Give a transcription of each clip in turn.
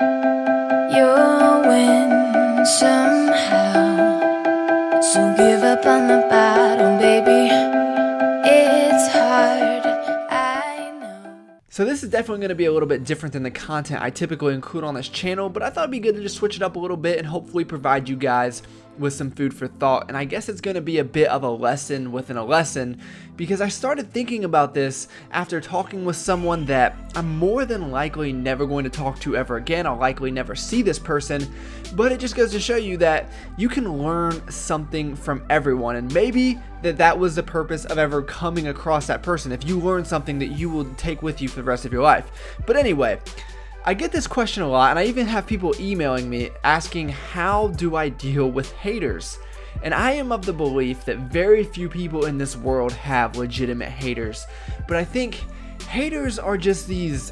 You'll win somehow, so give up on the battle, baby. It's hard, I know. So this is definitely going to be a little bit different than the content I typically include on this channel, but I thought it'd be good to just switch it up a little bit and hopefully provide you guys with some food for thought. And I guess it's going to be a bit of a lesson within a lesson, because I started thinking about this after talking with someone that I'm more than likely never going to talk to ever again. I'll likely never see this person, but it just goes to show you that you can learn something from everyone, and maybe that was the purpose of ever coming across that person, if you learn something that you will take with you for the rest of your life. But anyway, I get this question a lot, and I even have people emailing me asking, how do I deal with haters? And I am of the belief that very few people in this world have legitimate haters, but I think haters are just these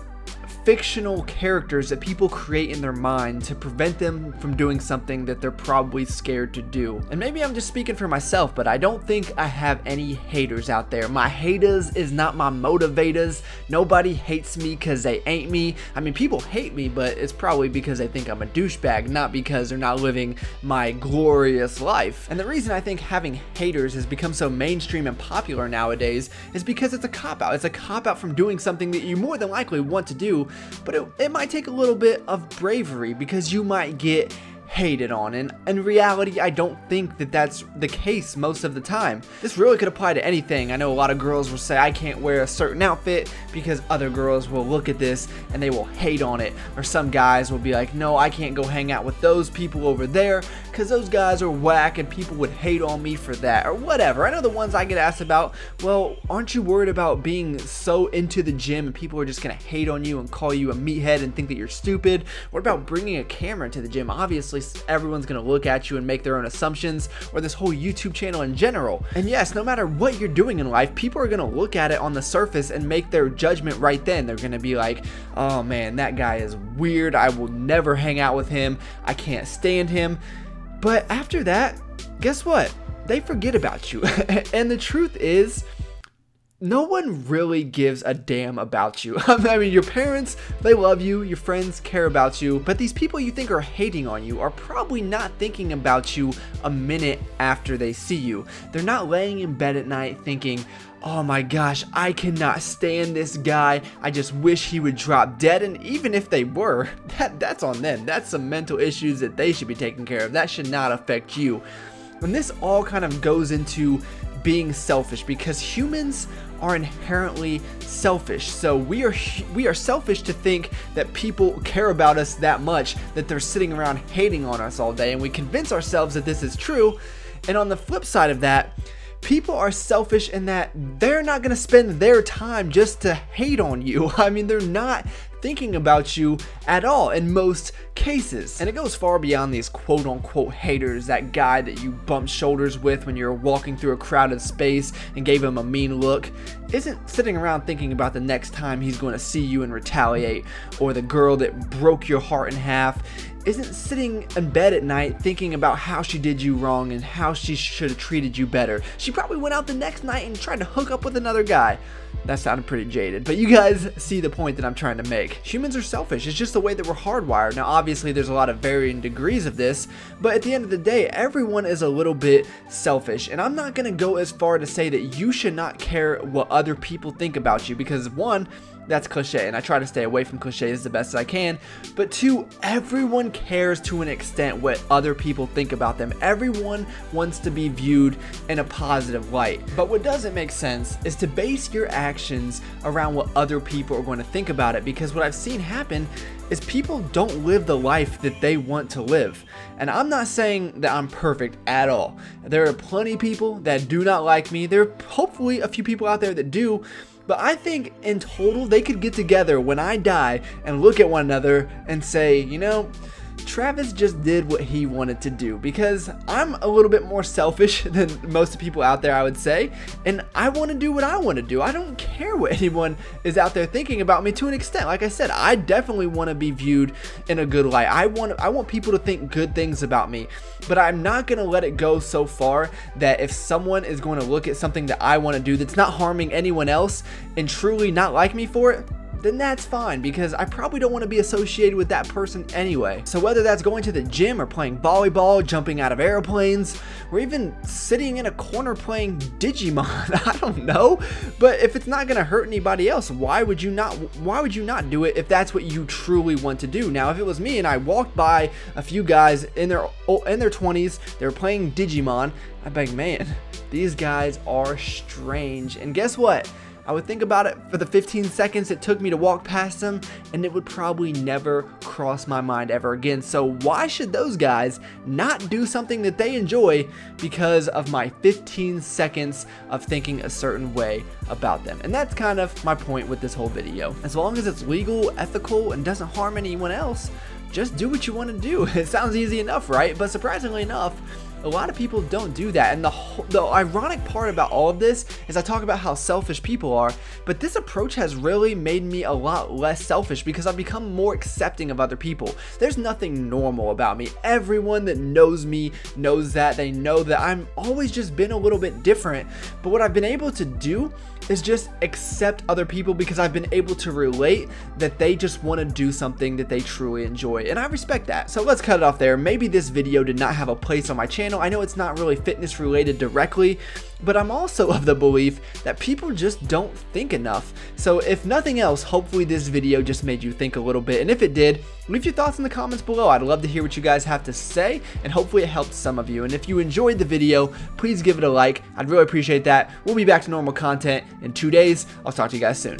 fictional characters that people create in their mind to prevent them from doing something that they're probably scared to do. And maybe I'm just speaking for myself, but I don't think I have any haters out there. My haters is not my motivators. Nobody hates me because they ain't me. I mean, people hate me, but it's probably because they think I'm a douchebag, not because they're not living my glorious life. And the reason I think having haters has become so mainstream and popular nowadays is because it's a cop-out. It's a cop-out from doing something that you more than likely want to do, but it might take a little bit of bravery, because you might get hated on, and in reality I don't think that that's the case most of the time. This really could apply to anything. I know a lot of girls will say I can't wear a certain outfit because other girls will look at this and they will hate on it, or some guys will be like, no, I can't go hang out with those people over there because those guys are whack and people would hate on me for that, or whatever. I know the ones I get asked about, well, aren't you worried about being so into the gym and people are just gonna hate on you and call you a meathead and think that you're stupid? What about bringing a camera into the gym? Obviously everyone's gonna look at you and make their own assumptions, or this whole YouTube channel in general. And yes, no matter what you're doing in life, people are gonna look at it on the surface and make their judgment right then. They're gonna be like, oh man, that guy is weird, I will never hang out with him, I can't stand him. But after that, guess what? They forget about you. And the truth is, no one really gives a damn about you. I mean, your parents, they love you, your friends care about you, but these people you think are hating on you are probably not thinking about you a minute after they see you. They're not laying in bed at night thinking, oh my gosh, I cannot stand this guy, I just wish he would drop dead. And even if they were, that's on them. That's some mental issues that they should be taking care of. That should not affect you. And this all kind of goes into being selfish, because humans are inherently selfish. So we are selfish to think that people care about us that much that they're sitting around hating on us all day, and we convince ourselves that this is true. And on the flip side of that, people are selfish in that they're not going to spend their time just to hate on you. I mean, they're not thinking about you at all in most cases. And it goes far beyond these quote-unquote haters. That guy that you bumped shoulders with when you're walking through a crowded space and gave him a mean look isn't sitting around thinking about the next time he's going to see you and retaliate. Or the girl that broke your heart in half isn't sitting in bed at night thinking about how she did you wrong and how she should have treated you better. She probably went out the next night and tried to hook up with another guy. That sounded pretty jaded, but you guys see the point that I'm trying to make. Humans are selfish. It's just the way that we're hardwired. Now, obviously, there's a lot of varying degrees of this, but at the end of the day, everyone is a little bit selfish. And I'm not going to go as far to say that you should not care what other people think about you, because one, that's cliche, and I try to stay away from cliches the best I can. But two, everyone cares to an extent what other people think about them. Everyone wants to be viewed in a positive light. But what doesn't make sense is to base your actions around what other people are going to think about it, because what I've seen happen is people don't live the life that they want to live. And I'm not saying that I'm perfect at all. There are plenty of people that do not like me. There are hopefully a few people out there that do. But I think in total, they could get together when I die and look at one another and say, you know, Travis just did what he wanted to do, because I'm a little bit more selfish than most of the people out there, I would say, and I want to do what I want to do. I don't care what anyone is out there thinking about me to an extent. Like I said, I definitely want to be viewed in a good light. I want people to think good things about me, but I'm not going to let it go so far that if someone is going to look at something that I want to do that's not harming anyone else and truly not like me for it, then that's fine, because I probably don't want to be associated with that person anyway. So whether that's going to the gym or playing volleyball, jumping out of airplanes, or even sitting in a corner playing Digimon, I don't know. But if it's not going to hurt anybody else, why would you not do it if that's what you truly want to do? Now, if it was me and I walked by a few guys in their 20s, they're playing Digimon, I'd be like, man, these guys are strange. And guess what? I would think about it for the 15 seconds it took me to walk past them, and it would probably never cross my mind ever again. So why should those guys not do something that they enjoy because of my 15 seconds of thinking a certain way about them? And that's kind of my point with this whole video. As long as it's legal, ethical, and doesn't harm anyone else, just do what you want to do. It sounds easy enough, right? But surprisingly enough, a lot of people don't do that. And the ironic part about all of this is I talk about how selfish people are, but this approach has really made me a lot less selfish because I've become more accepting of other people. There's nothing normal about me. Everyone that knows me knows that. They know that I'm always just been a little bit different. But what I've been able to do is just accept other people because I've been able to relate that they just want to do something that they truly enjoy, and I respect that. So let's cut it off there. Maybe this video did not have a place on my channel. I know it's not really fitness related directly, but I'm also of the belief that people just don't think enough. So if nothing else, hopefully this video just made you think a little bit, and if it did, leave your thoughts in the comments below. I'd love to hear what you guys have to say, and hopefully it helped some of you. And if you enjoyed the video, please give it a like. I'd really appreciate that. We'll be back to normal content in 2 days. I'll talk to you guys soon.